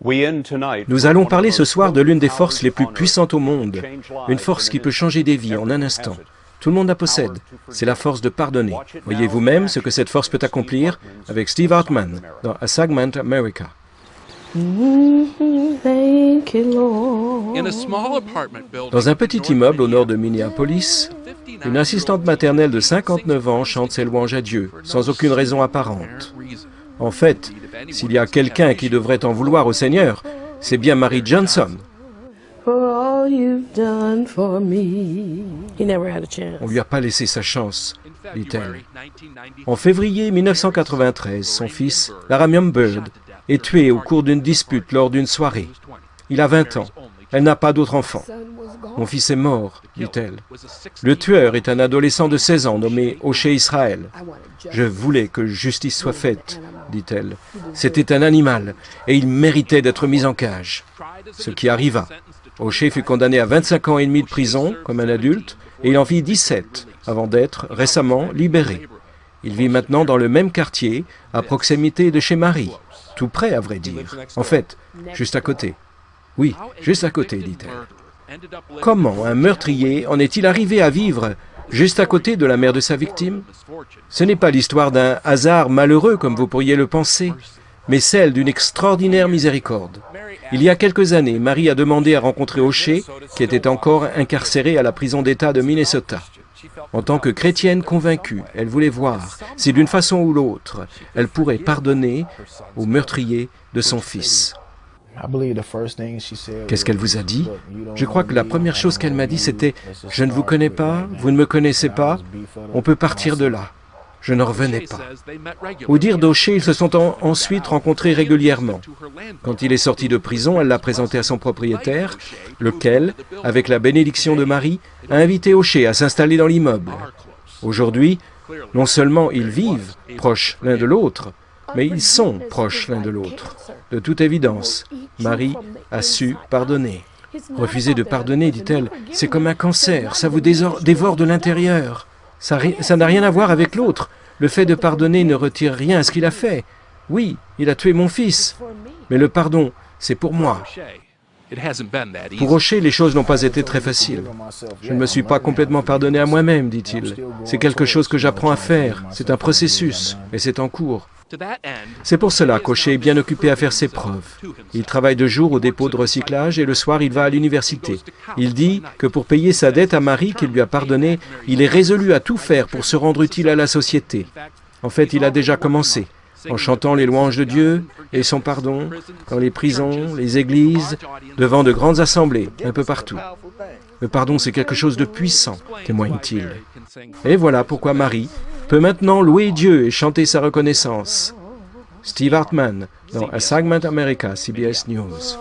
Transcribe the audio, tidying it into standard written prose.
Nous allons parler ce soir de l'une des forces les plus puissantes au monde, une force qui peut changer des vies en un instant. Tout le monde la possède, c'est la force de pardonner. Voyez vous-même ce que cette force peut accomplir avec Steve Hartman dans A Segment America. Dans un petit immeuble au nord de Minneapolis, une assistante maternelle de 59 ans chante ses louanges à Dieu, sans aucune raison apparente. En fait, s'il y a quelqu'un qui devrait en vouloir au Seigneur, c'est bien Mary Johnson. On ne lui a pas laissé sa chance, dit-elle. En février 1993, son fils, Laramiun Byrd, est tué au cours d'une dispute lors d'une soirée. Il a 20 ans. Elle n'a pas d'autre enfant. Mon fils est mort, dit-elle. Le tueur est un adolescent de 16 ans nommé O'Shea Israel. Je voulais que justice soit faite, dit-elle. C'était un animal et il méritait d'être mis en cage. Ce qui arriva. O'Shea fut condamné à 25 ans et demi de prison comme un adulte et il en vit 17 avant d'être récemment libéré. Il vit maintenant dans le même quartier, à proximité de chez Marie. Tout près, à vrai dire. En fait, juste à côté. Oui, juste à côté, dit-elle. Comment un meurtrier en est-il arrivé à vivre juste à côté de la mère de sa victime? Ce n'est pas l'histoire d'un hasard malheureux comme vous pourriez le penser, mais celle d'une extraordinaire miséricorde. Il y a quelques années, Marie a demandé à rencontrer O'Shea, qui était encore incarcéré à la prison d'État de Minnesota. En tant que chrétienne convaincue, elle voulait voir si d'une façon ou l'autre, elle pourrait pardonner au meurtrier de son fils. Qu'est-ce qu'elle vous a dit? Je crois que la première chose qu'elle m'a dit, c'était « Je ne vous connais pas, vous ne me connaissez pas, on peut partir de là. » Je ne revenais pas. Au dire d'O'Shea, ils se sont ensuite rencontrés régulièrement. Quand il est sorti de prison, elle l'a présenté à son propriétaire, lequel, avec la bénédiction de Marie, a invité O'Shea à s'installer dans l'immeuble. Aujourd'hui, non seulement ils vivent proches l'un de l'autre, mais ils sont proches l'un de l'autre. De toute évidence, Marie a su pardonner. Refuser de pardonner, dit-elle, c'est comme un cancer, ça vous dévore de l'intérieur. Ça n'a rien à voir avec l'autre. Le fait de pardonner ne retire rien à ce qu'il a fait. Oui, il a tué mon fils, mais le pardon, c'est pour moi. Pour O'Shea, les choses n'ont pas été très faciles. Je ne me suis pas complètement pardonné à moi-même, dit-il. C'est quelque chose que j'apprends à faire. C'est un processus, et c'est en cours. C'est pour cela qu'O'Shea est bien occupé à faire ses preuves. Il travaille de jour au dépôt de recyclage et le soir il va à l'université. Il dit que pour payer sa dette à Marie qu'il lui a pardonnée, il est résolu à tout faire pour se rendre utile à la société. En fait, il a déjà commencé, en chantant les louanges de Dieu et son pardon, dans les prisons, les églises, devant de grandes assemblées, un peu partout. Le pardon, c'est quelque chose de puissant, témoigne-t-il. Et voilà pourquoi Marie peut maintenant louer Dieu et chanter sa reconnaissance. Steve Hartman, dans A Segment America, CBS News.